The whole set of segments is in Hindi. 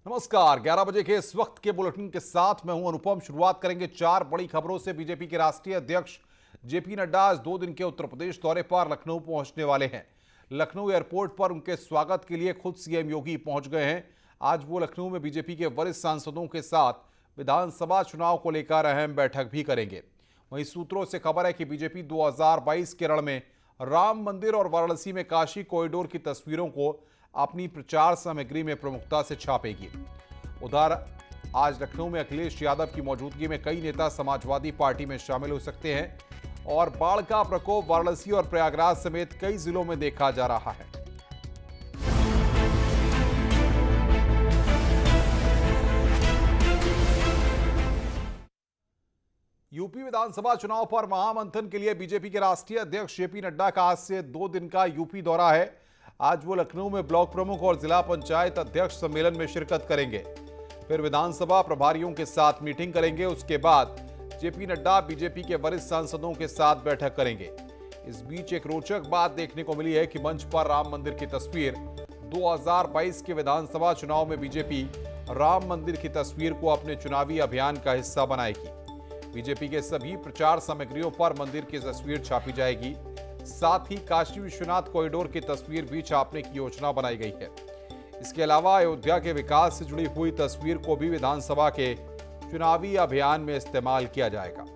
नमस्कार। 11 बजे के इस वक्त के बुलेटिन के साथ मैं हूं अनुपम। शुरुआत करेंगे 4 बड़ी खबरों से। बीजेपी के राष्ट्रीय अध्यक्ष जेपी नड्डा आज 2 दिन के उत्तर प्रदेश दौरे पर लखनऊ पहुंचने वाले हैं। लखनऊ एयरपोर्ट पर उनके स्वागत के लिए खुद सीएम योगी पहुंच गए हैं। आज वो लखनऊ में बीजेपी के वरिष्ठ सांसदों के साथ विधानसभा चुनाव को लेकर अहम बैठक भी करेंगे। वहीं सूत्रों से खबर है कि बीजेपी 2022 के रण में राम मंदिर और वाराणसी में काशी कॉरिडोर की तस्वीरों को अपनी प्रचार सामग्री में प्रमुखता से छापेगी। उधर आज लखनऊ में अखिलेश यादव की मौजूदगी में कई नेता समाजवादी पार्टी में शामिल हो सकते हैं और बाढ़ का प्रकोप वाराणसी और प्रयागराज समेत कई जिलों में देखा जा रहा है। यूपी विधानसभा चुनाव पर महामंथन के लिए बीजेपी के राष्ट्रीय अध्यक्ष जेपी नड्डा का आज से 2 दिन का यूपी दौरा है। आज वो लखनऊ में ब्लॉक प्रमुख और जिला पंचायत अध्यक्ष सम्मेलन में शिरकत करेंगे। फिर विधानसभा प्रभारियों के साथ मीटिंग करेंगे। उसके बाद जेपी नड्डा बीजेपी के वरिष्ठ सांसदों के साथ बैठक करेंगे। इस बीच एक रोचक बात देखने को मिली है कि मंच पर राम मंदिर की तस्वीर 2022 के विधानसभा चुनाव में बीजेपी राम मंदिर की तस्वीर को अपने चुनावी अभियान का हिस्सा बनाएगी। बीजेपी के सभी प्रचार सामग्रियों पर मंदिर की तस्वीर छापी जाएगी। साथ ही काशी विश्वनाथ कॉरिडोर की तस्वीर भी छापने की योजना बनाई गई है। इसके अलावा अयोध्या के विकास से जुड़ी हुई तस्वीर को भी विधानसभा के चुनावी अभियान में इस्तेमाल किया जाएगा।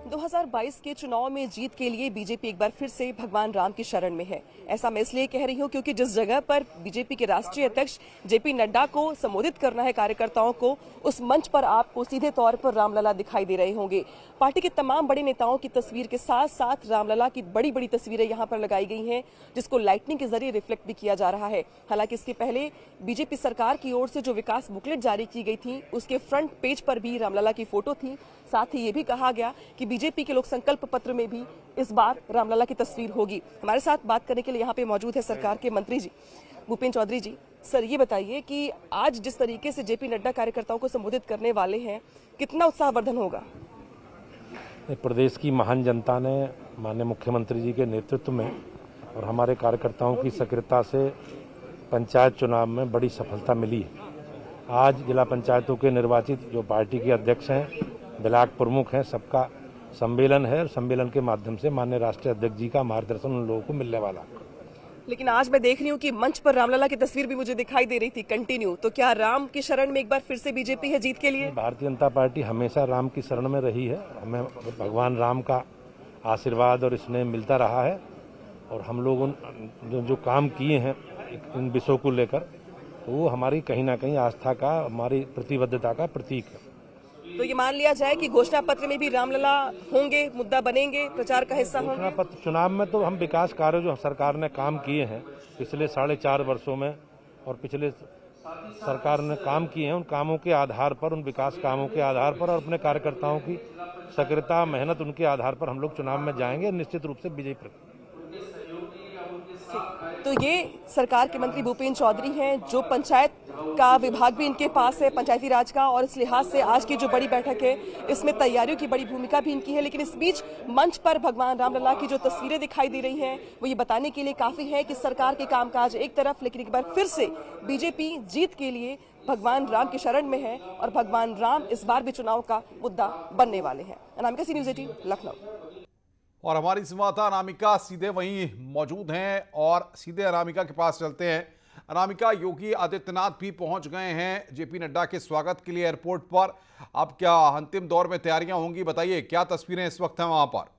2022 के चुनाव में जीत के लिए बीजेपी एक बार फिर से भगवान राम की शरण में है। ऐसा मैं इसलिए कह रही हूं क्योंकि जिस जगह पर बीजेपी के राष्ट्रीय अध्यक्ष जेपी नड्डा को संबोधित करना है कार्यकर्ताओं को, उस मंच पर आपको सीधे तौर पर रामलला दिखाई दे रहे होंगे। पार्टी के तमाम बड़े नेताओं की तस्वीर के साथ साथ रामलला की बड़ी बड़ी तस्वीरें यहां पर लगाई गई हैं, जिसको लाइटनिंग के जरिए रिफ्लेक्ट भी किया जा रहा है। हालांकि इसके पहले बीजेपी सरकार की ओर से जो विकास बुकलेट जारी की गई थी, उसके फ्रंट पेज पर भी रामलला की फोटो थी। साथ ही ये भी कहा गया कि बीजेपी के लोक संकल्प पत्र में भी इस बार रामलला की तस्वीर होगी। हमारे साथ बात करने के लिए यहाँ पे मौजूद है सरकार के मंत्री जी भूपेन्द्र चौधरी जी। सर, ये बताइए कि आज जिस तरीके से जेपी नड्डा कार्यकर्ताओं को संबोधित करने वाले हैं, कितना उत्साहवर्धन होगा? प्रदेश की महान जनता ने माननीय मुख्यमंत्री जी के नेतृत्व में और हमारे कार्यकर्ताओं की सक्रियता से पंचायत चुनाव में बड़ी सफलता मिली है। आज जिला पंचायतों के निर्वाचित जो पार्टी के अध्यक्ष हैं, ब्लॉक प्रमुख हैं, सबका सम्मेलन है और सम्मेलन के माध्यम से माननीय राष्ट्रीय अध्यक्ष जी का मार्गदर्शन उन लोगों को मिलने वाला। लेकिन आज मैं देख रही हूँ कि मंच पर रामलला की तस्वीर भी मुझे दिखाई दे रही थी कंटिन्यू। तो क्या राम की शरण में एक बार फिर से बीजेपी है जीत के लिए? भारतीय जनता पार्टी हमेशा राम की शरण में रही है। हमें भगवान राम का आशीर्वाद और स्नेह मिलता रहा है और हम लोग जो काम किए हैं इन विषयों को लेकर, तो वो हमारी कहीं ना कहीं आस्था का, हमारी प्रतिबद्धता का प्रतीक है। तो ये मान लिया जाए कि घोषणा पत्र में भी रामलला होंगे, मुद्दा बनेंगे, प्रचार का हिस्सा होंगे? घोषणा पत्र चुनाव में तो हम विकास कार्य जो सरकार ने काम किए हैं पिछले 4.5 वर्षों में और पिछले सरकार ने काम किए हैं, उन कामों के आधार पर, उन विकास कामों के आधार पर और अपने कार्यकर्ताओं की सक्रियता, मेहनत, उनके आधार पर हम लोग चुनाव में जाएंगे, निश्चित रूप से विजयी। तो ये सरकार के मंत्री भूपेन्द्र चौधरी हैं, जो पंचायत का विभाग भी इनके पास है, पंचायती राज का, और इस लिहाज से आज की जो बड़ी बैठक है इसमें तैयारियों की बड़ी भूमिका भी इनकी है। लेकिन इस बीच मंच पर भगवान रामलला की जो तस्वीरें दिखाई दे रही हैं, वो ये बताने के लिए काफी है कि सरकार के कामकाज एक तरफ, लेकिन एक बार फिर से बीजेपी जीत के लिए भगवान राम की शरण में है और भगवान राम इस बार भी चुनाव का मुद्दा बनने वाले हैं। अनामिका, सी न्यूज़ 18, लखनऊ। और हमारी संवाददाता अनामिका सीधे वहीं मौजूद हैं और सीधे अनामिका के पास चलते हैं। अनामिका, योगी आदित्यनाथ भी पहुंच गए हैं जेपी नड्डा के स्वागत के लिए एयरपोर्ट पर। अब क्या अंतिम दौर में तैयारियां होंगी? बताइए, क्या तस्वीरें इस वक्त हैं वहां पर?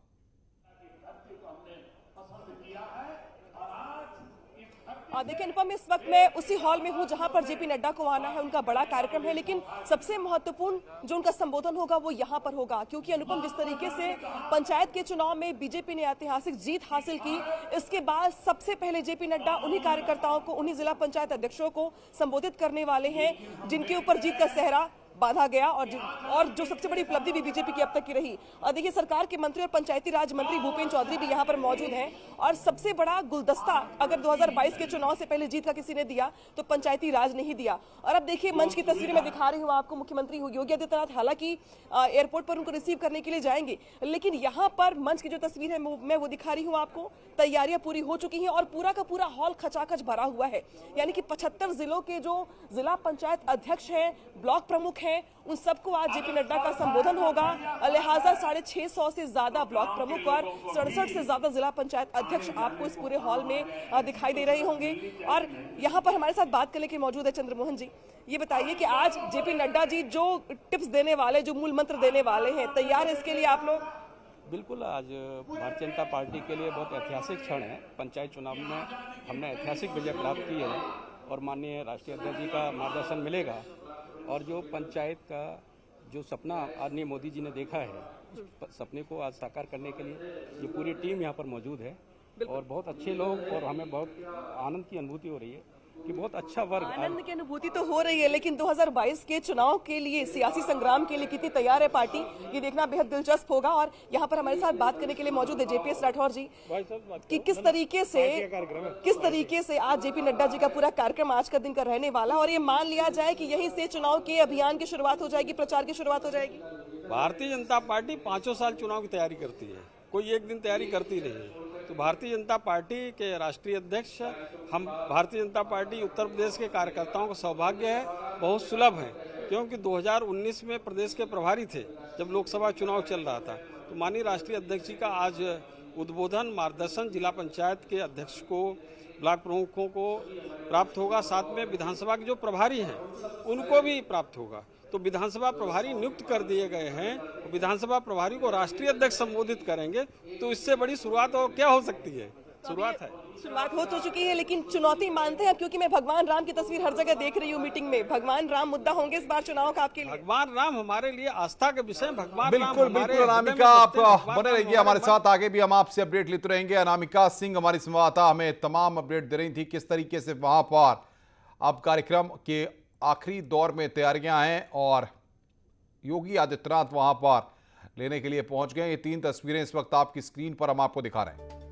देखिए अनुपम, इस वक्त मैं उसी हॉल में हूं जहां पर जेपी नड्डा को आना है, उनका बड़ा कार्यक्रम है। लेकिन सबसे महत्वपूर्ण जो उनका संबोधन होगा वो यहां पर होगा, क्योंकि अनुपम, जिस तरीके से पंचायत के चुनाव में बीजेपी ने ऐतिहासिक जीत हासिल की, इसके बाद सबसे पहले जेपी नड्डा उन्हीं कार्यकर्ताओं को, उन्हीं जिला पंचायत अध्यक्षों को संबोधित करने वाले हैं जिनके ऊपर जीत का सेहरा बांधा गया और जो सबसे बड़ी उपलब्धि भी बीजेपी की अब तक की रही। और देखिए, सरकार के मंत्री और पंचायती राज मंत्री भूपेन्द्र चौधरी भी यहाँ पर मौजूद हैं और सबसे बड़ा गुलदस्ता अगर 2022 के चुनाव से पहले जीत का किसी ने दिया तो पंचायती राज ने ही दिया। और अब देखिए, मंच की तस्वीरें मैं दिखा रही हूँ आपको। मुख्यमंत्री योगी आदित्यनाथ हालांकि एयरपोर्ट पर उनको रिसीव करने के लिए जाएंगे, लेकिन यहाँ पर मंच की जो तस्वीर है मैं वो दिखा रही हूँ आपको। तैयारियां पूरी हो चुकी हैं और पूरा का पूरा हॉल खचाखच भरा हुआ है। यानी कि 75 जिलों के जो जिला पंचायत अध्यक्ष हैं, ब्लॉक प्रमुख हैं, उन सबको आज जेपी नड्डा का संबोधन होगा। लिहाजा 650 से ज्यादा ब्लॉक प्रमुख और 67 से ज्यादा जिला पंचायत अध्यक्ष आपको इस पूरे हॉल में दिखाई दे रहे होंगे। और यहाँ पर हमारे साथ बात करने के मौजूद है चंद्रमोहन जी। ये बताइए कि आज जेपी नड्डा जी जो टिप्स देने वाले, जो मूल मंत्र देने वाले हैं, तैयार है इसके लिए आप लोग? बिल्कुल, आज भारतीय जनता पार्टी के लिए बहुत ऐतिहासिक क्षण है। पंचायत चुनाव में हमने ऐतिहासिक विजय प्राप्त की है और माननीय राष्ट्रीय अध्यक्ष जी का मार्गदर्शन मिलेगा। और जो पंचायत का जो सपना आदरणीय मोदी जी ने देखा है, उस सपने को आज साकार करने के लिए ये पूरी टीम यहाँ पर मौजूद है और बहुत अच्छे लोग, और हमें बहुत आनंद की अनुभूति हो रही है कि बहुत अच्छा वर्ग। आनंद की अनुभूति तो हो रही है, लेकिन 2022 के चुनाव के लिए, सियासी संग्राम के लिए कितनी तैयार है पार्टी, ये देखना बेहद दिलचस्प होगा। और यहाँ पर हमारे साथ बात करने के लिए मौजूद है जेपीएस राठौर जी कि किस तरीके से आज जेपी नड्डा जी का पूरा कार्यक्रम आज का दिन का रहने वाला, और ये मान लिया जाए कि यहीं से चुनाव के अभियान की शुरुआत हो जाएगी, प्रचार की शुरुआत हो जाएगी। भारतीय जनता पार्टी 5 साल चुनाव की तैयारी करती है, कोई एक दिन तैयारी करती नहीं। तो भारतीय जनता पार्टी के राष्ट्रीय अध्यक्ष, हम भारतीय जनता पार्टी उत्तर प्रदेश के कार्यकर्ताओं का सौभाग्य है, बहुत सुलभ है, क्योंकि 2019 में प्रदेश के प्रभारी थे जब लोकसभा चुनाव चल रहा था। तो माननीय राष्ट्रीय अध्यक्ष जी का आज उद्बोधन, मार्गदर्शन जिला पंचायत के अध्यक्ष को, ब्लॉक प्रमुखों को प्राप्त होगा, साथ में विधानसभा के जो प्रभारी हैं उनको भी प्राप्त होगा। तो विधानसभा प्रभारी नियुक्त कर दिए गए हैं, विधानसभा प्रभारी को राष्ट्रीय अध्यक्ष संबोधित करेंगे, तो इससे बड़ी शुरुआत और क्या हो सकती है? शुरुआत हो तो चुकी है, लेकिन चुनौती मानते हैं, क्योंकि मैं भगवान राम की तस्वीर हर जगह देख रही हूँ मीटिंग में। भगवान राम मुद्दा होंगे इस बार चुनाव का आपके लिए? भगवान राम हमारे लिए आस्था के विषय। भगवान बिल्कुल बिल्कुल अनामिका, आप बने रहिए हमारे साथ, आगे भी हम आपसे अपडेट लेते रहेंगे। अनामिका सिंह हमारी संवाददाता हमें तमाम अपडेट दे रही थी किस तरीके से वहां पर अब कार्यक्रम के आखिरी दौर में तैयारियां हैं और योगी आदित्यनाथ वहां पर लेने के लिए पहुंच गए। ये 3 तस्वीरें इस वक्त आपकी स्क्रीन पर हम आपको दिखा रहे हैं।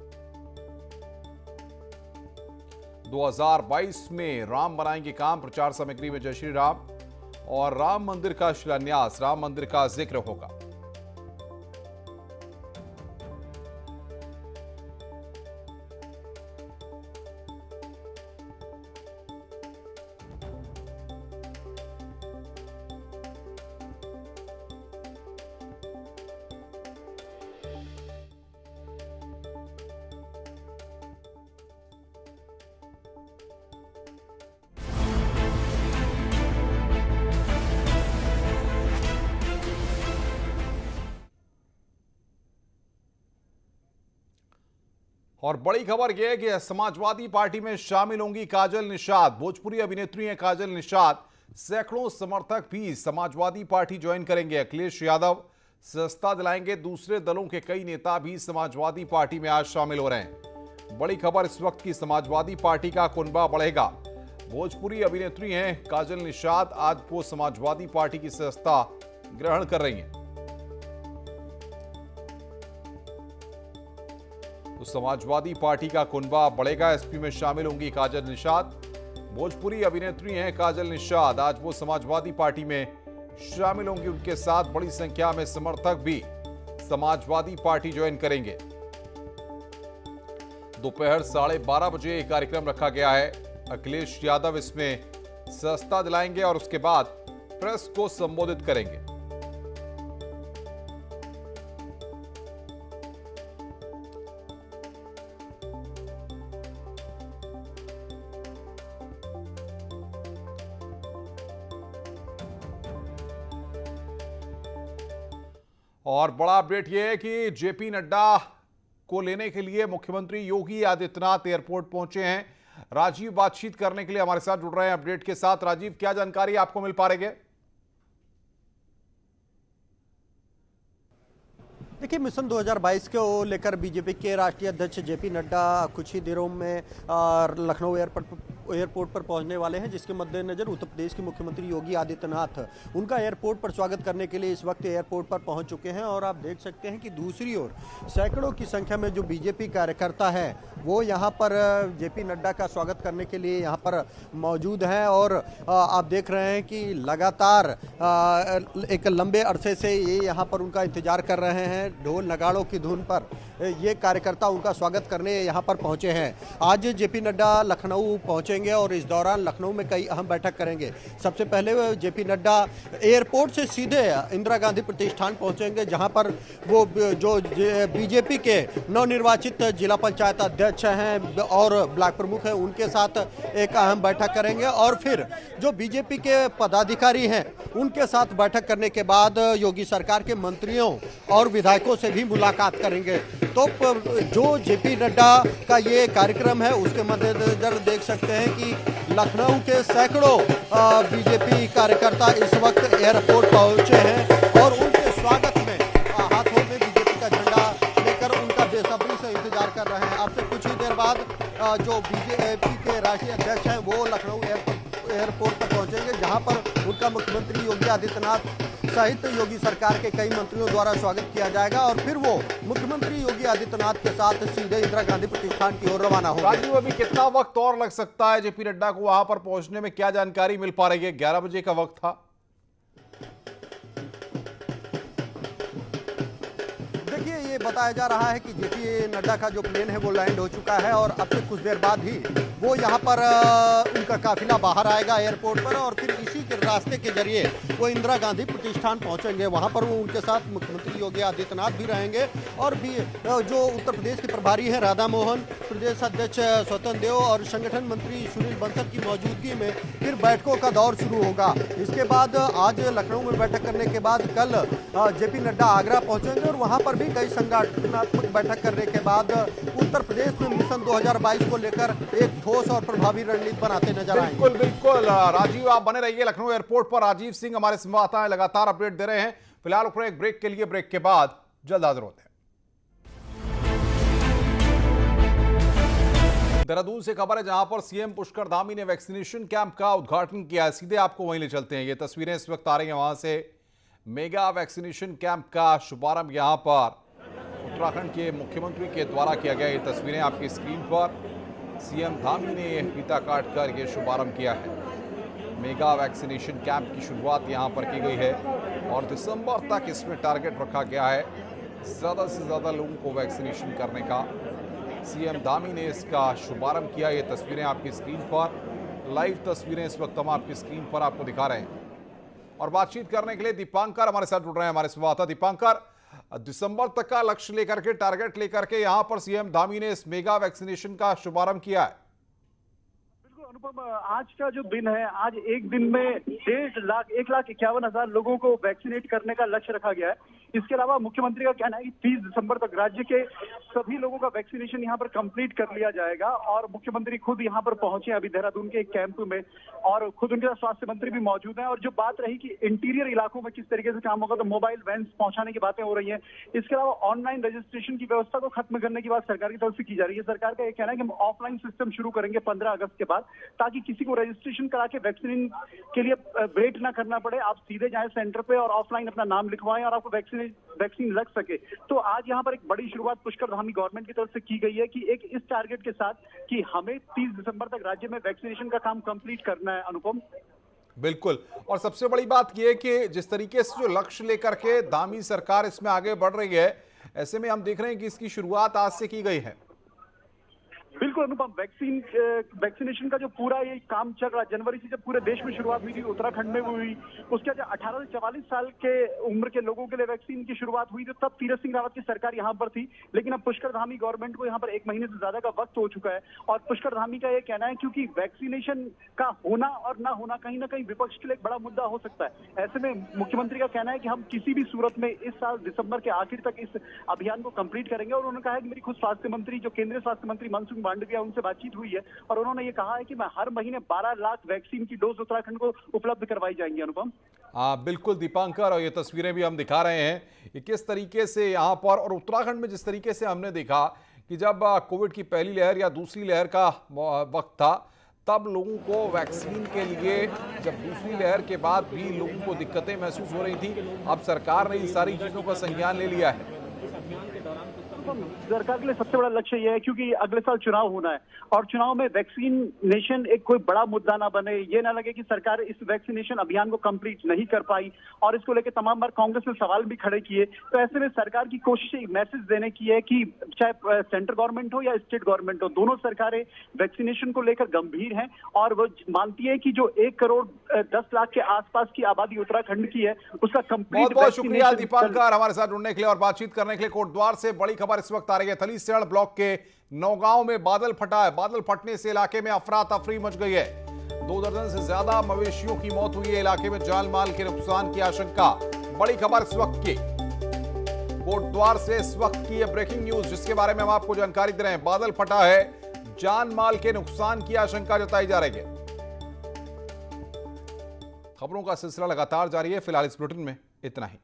2022 में राम बनाएंगे काम, प्रचार सामग्री में जय श्री राम और राम मंदिर का शिलान्यास, राम मंदिर का जिक्र होगा। और बड़ी खबर यह है कि समाजवादी पार्टी में शामिल होंगी काजल निषाद। भोजपुरी अभिनेत्री हैं काजल निषाद। सैकड़ों समर्थक भी समाजवादी पार्टी ज्वाइन करेंगे। अखिलेश यादव सस्ता दिलाएंगे, दूसरे दलों के कई नेता भी समाजवादी पार्टी में आज शामिल हो रहे हैं। बड़ी खबर इस वक्त की, समाजवादी पार्टी का कुनबा बढ़ेगा। भोजपुरी अभिनेत्री हैं काजल निषाद, आज वो समाजवादी पार्टी की सदस्यता ग्रहण कर रही हैं। तो समाजवादी पार्टी का कुनबा बढ़ेगा, एसपी में शामिल होंगी काजल निषाद। भोजपुरी अभिनेत्री हैं काजल निषाद, आज वो समाजवादी पार्टी में शामिल होंगी। उनके साथ बड़ी संख्या में समर्थक भी समाजवादी पार्टी ज्वाइन करेंगे। दोपहर 12:30 बजे कार्यक्रम रखा गया है। अखिलेश यादव इसमें सस्ता दिलाएंगे और उसके बाद प्रेस को संबोधित करेंगे। और बड़ा अपडेट यह है कि जेपी नड्डा को लेने के लिए मुख्यमंत्री योगी आदित्यनाथ एयरपोर्ट पहुंचे हैं। राजीव बातचीत करने के लिए हमारे साथ जुड़ रहे हैं अपडेट के साथ। राजीव, क्या जानकारी आपको मिल पा रही है? देखिए, मिशन 2022 को लेकर बीजेपी के राष्ट्रीय अध्यक्ष जेपी नड्डा कुछ ही देरों में लखनऊ एयरपोर्ट एयरपोर्ट पर पहुंचने वाले हैं, जिसके मद्देनजर उत्तर प्रदेश के मुख्यमंत्री योगी आदित्यनाथ उनका एयरपोर्ट पर स्वागत करने के लिए इस वक्त एयरपोर्ट पर पहुंच चुके हैं। और आप देख सकते हैं कि दूसरी ओर सैकड़ों की संख्या में जो बीजेपी कार्यकर्ता है वो यहाँ पर जेपी नड्डा का स्वागत करने के लिए यहाँ पर मौजूद हैं। और आप देख रहे हैं कि लगातार एक लंबे अरसे से ये यहाँ पर उनका इंतजार कर रहे हैं। ढोल नगाड़ों की धुन पर ये कार्यकर्ता उनका स्वागत करने यहाँ पर पहुँचे हैं। आज जेपी नड्डा लखनऊ पहुँचेंगे और इस दौरान लखनऊ में कई अहम बैठक करेंगे। सबसे पहले जेपी नड्डा एयरपोर्ट से सीधे इंदिरा गांधी प्रतिष्ठान पहुँचेंगे, जहाँ पर वो जो बीजेपी के नवनिर्वाचित जिला पंचायत अध्यक्ष हैं और ब्लॉक प्रमुख हैं उनके साथ एक अहम बैठक करेंगे। और फिर जो बीजेपी के पदाधिकारी हैं उनके साथ बैठक करने के बाद योगी सरकार के मंत्रियों और विधायकों से भी मुलाकात करेंगे। तो जो जेपी नड्डा का ये कार्यक्रम है उसके मद्देनजर देख सकते हैं कि लखनऊ के सैकड़ों बीजेपी कार्यकर्ता इस वक्त एयरपोर्ट पहुंचे हैं और उनके स्वागत में हाथों में बीजेपी का झंडा लेकर उनका बेसब्री से इंतजार कर रहे हैं। आपसे कुछ ही देर बाद जो बीजेपी के राष्ट्रीय अध्यक्ष हैं वो लखनऊ एयरपोर्ट पर पहुंचेंगे, जहां पर उनका मुख्यमंत्री योगी आदित्यनाथ सहित योगी सरकार के कई मंत्रियों द्वारा स्वागत किया जाएगा। और फिर वो मुख्यमंत्री योगी आदित्यनाथ के साथ सीधे इंदिरा गांधी प्रतिष्ठान की ओर रवाना होंगे। राजीव, अभी कितना वक्त और लग सकता है जेपी नड्डा को वहां पर पहुंचने में? क्या जानकारी मिल पा रही है? 11 बजे का वक्त था। देखिए, ये बताया जा रहा है कि जेपी नड्डा का जो प्लेन है वो लैंड हो चुका है और अब से कुछ देर बाद ही वो यहाँ पर उनका काफिला बाहर आएगा एयरपोर्ट पर और फिर इसी के रास्ते के जरिए वो इंदिरा गांधी प्रतिष्ठान पहुँचेंगे। वहाँ पर वो उनके साथ मुख्यमंत्री योगी आदित्यनाथ भी रहेंगे और भी जो उत्तर प्रदेश के प्रभारी हैं राधा मोहन, प्रदेश अध्यक्ष स्वतंत्र देव और संगठन मंत्री सुनील बंसल की मौजूदगी में फिर बैठकों का दौर शुरू होगा। इसके बाद आज लखनऊ में बैठक करने के बाद कल जेपी नड्डा आगरा पहुँचेंगे और वहाँ पर भी कई संगठनात्मक बैठक करने के बाद उत्तर प्रदेश में मिशन 2022 को लेकर एक ठोस और प्रभावी रणनीति बनाते नजर आएंगे। बिल्कुल बिल्कुल राजीव, आप बने रहिए लखनऊ एयरपोर्ट पर। राजीव सिंह हमारे संवाददाता हैं, लगातार अपडेट दे रहे हैं। फिलहाल ऊपर एक ब्रेक के लिए, ब्रेक के बाद जल्द हाजिर होते हैं। देहरादून से खबर है जहां पर सीएम पुष्कर धामी ने वैक्सीनेशन कैंप का उद्घाटन किया है। सीधे आपको वहीं ले चलते हैं। ये तस्वीरें इस वक्त आ रही हैं वहां से। मेगा वैक्सीनेशन कैंप का शुभारंभ यहां पर उत्तराखंड के मुख्यमंत्री के द्वारा किया गया। ये तस्वीरें आपकी स्क्रीन पर। सीएम धामी ने फीता काटकर ये शुभारंभ किया है। मेगा वैक्सीनेशन कैंप की शुरुआत यहां पर की गई है और दिसंबर तक इसमें टारगेट रखा गया है ज़्यादा से ज़्यादा लोगों को वैक्सीनेशन करने का। सीएम धामी ने इसका शुभारंभ किया। ये तस्वीरें आपकी स्क्रीन पर, लाइव तस्वीरें इस वक्त हम आपकी स्क्रीन पर आपको दिखा रहे हैं। और बातचीत करने के लिए दीपांकर हमारे साथ जुड़ रहे हैं, हमारे संवाददाता। दीपांकर, दिसंबर तक का लक्ष्य लेकर के, टारगेट लेकर के यहां पर सीएम धामी ने इस मेगा वैक्सीनेशन का शुभारंभ किया है। बिल्कुल अनुपम, आज का जो दिन है, आज एक दिन में 1,51,000 लोगों को वैक्सीनेट करने का लक्ष्य रखा गया है। इसके अलावा मुख्यमंत्री का कहना है कि 30 दिसंबर तक राज्य के सभी लोगों का वैक्सीनेशन यहां पर कंप्लीट कर लिया जाएगा। और मुख्यमंत्री खुद यहां पर पहुंचे अभी देहरादून के एक कैंप में और खुद उनके साथ स्वास्थ्य मंत्री भी मौजूद हैं। और जो बात रही कि इंटीरियर इलाकों में किस तरीके से काम होगा, तो मोबाइल वैन पहुंचाने की बातें हो रही हैं। इसके अलावा ऑनलाइन रजिस्ट्रेशन की व्यवस्था को खत्म करने की बात सरकार की तरफ से की जा रही है। सरकार का यह कहना है कि हम ऑफलाइन सिस्टम शुरू करेंगे 15 अगस्त के बाद, ताकि किसी को रजिस्ट्रेशन करा के वैक्सीन के लिए वेट ना करना पड़े। आप सीधे जाएं सेंटर पे और ऑफलाइन अपना नाम लिखवाएं और आपको वैक्सीन लग सके। तो आज यहाँ पर एक बड़ी शुरुआत पुष्कर धामी गवर्नमेंट की तरफ से की गई है कि एक इस टारगेट के साथ कि हमें 30 दिसंबर तक राज्य में वैक्सीनेशन का काम कंप्लीट करना है। अनुपम, बिल्कुल, और सबसे बड़ी बात यह है कि जिस तरीके से जो लक्ष्य लेकर के धामी सरकार इसमें आगे बढ़ रही है, ऐसे में हम देख रहे हैं कि इसकी शुरुआत आज से की गई है। बिल्कुल अनुपम, वैक्सीनेशन का जो पूरा ये काम चल रहा है, जनवरी से जब पूरे देश में शुरुआत हुई थी, उत्तराखंड में भी हुई। उसके बाद 18 से 44 साल के उम्र के लोगों के लिए वैक्सीन की शुरुआत हुई थी, तब तीरथ सिंह रावत की सरकार यहाँ पर थी। लेकिन अब पुष्कर धामी गवर्नमेंट को यहाँ पर 1 महीने से ज्यादा का वक्त हो चुका है। और पुष्कर धामी का ये कहना है क्योंकि वैक्सीनेशन का होना और ना होना कहीं ना कहीं विपक्ष के लिए एक बड़ा मुद्दा हो सकता है। ऐसे में मुख्यमंत्री का कहना है कि हम किसी भी सूरत में इस साल दिसंबर के आखिर तक इस अभियान को कंप्लीट करेंगे। और उन्होंने कहा है कि मेरी खुद स्वास्थ्य मंत्री, जो केंद्रीय स्वास्थ्य मंत्री मनसुख मांडविया, उनसे बातचीत हुई है और उन्होंने ये कहा है कि मैं हर महीने 12 लाख वैक्सीन की डोज उत्तराखंड को उपलब्ध करवाई जाएंगी। अनुपम, बिल्कुल दीपांकर, और ये तस्वीरें भी हम दिखा रहे हैं कि किस तरीके से यहाँ पर और उत्तराखंड में जिस तरीके से हमने देखा कि जब कोविड की पहली लहर या दूसरी लहर का वक्त था, तब लोगों को वैक्सीन के लिए, जब दूसरी लहर के बाद भी लोगों को दिक्कतें महसूस हो रही थी, अब सरकार ने इन सारी चीजों का संज्ञान ले लिया है। सरकार के लिए सबसे बड़ा लक्ष्य यह है क्योंकि अगले साल चुनाव होना है और चुनाव में वैक्सीनेशन एक कोई बड़ा मुद्दा ना बने, ये ना लगे कि सरकार इस वैक्सीनेशन अभियान को कंप्लीट नहीं कर पाई और इसको लेकर तमाम बार कांग्रेस ने सवाल भी खड़े किए। तो ऐसे में सरकार की कोशिश मैसेज देने की है कि चाहे सेंट्रल गवर्नमेंट हो या स्टेट गवर्नमेंट हो, दोनों सरकारें वैक्सीनेशन को लेकर गंभीर हैं और वो मानती है कि जो 1 करोड़ 10 लाख के आसपास की आबादी उत्तराखंड की है उसका कंप्लीट। बहुत बहुत शुक्रिया दीपांकर हमारे साथ जुड़ने के लिए और बातचीत करने के लिए। कोटद्वार से बड़ी खबर इस वक्त आ रही है। थलीसैंण ब्लॉक के नौगांव में बादल फटा है। बादल फटने से इलाके में अफरा तफरी मच गई है। 2 दर्जन से ज्यादा मवेशियों की मौत हुई है। इलाके में जान माल के नुकसान की आशंका। बड़ी खबर इस वक्त की कोटद्वार से, इस वक्त की यह ब्रेकिंग न्यूज जिसके बारे में हम आपको जानकारी दे रहे हैं। बादल फटा है, जान माल के नुकसान की आशंका जताई जा रही है। खबरों का सिलसिला लगातार जारी है। फिलहाल इस बुलेटिन में इतना ही।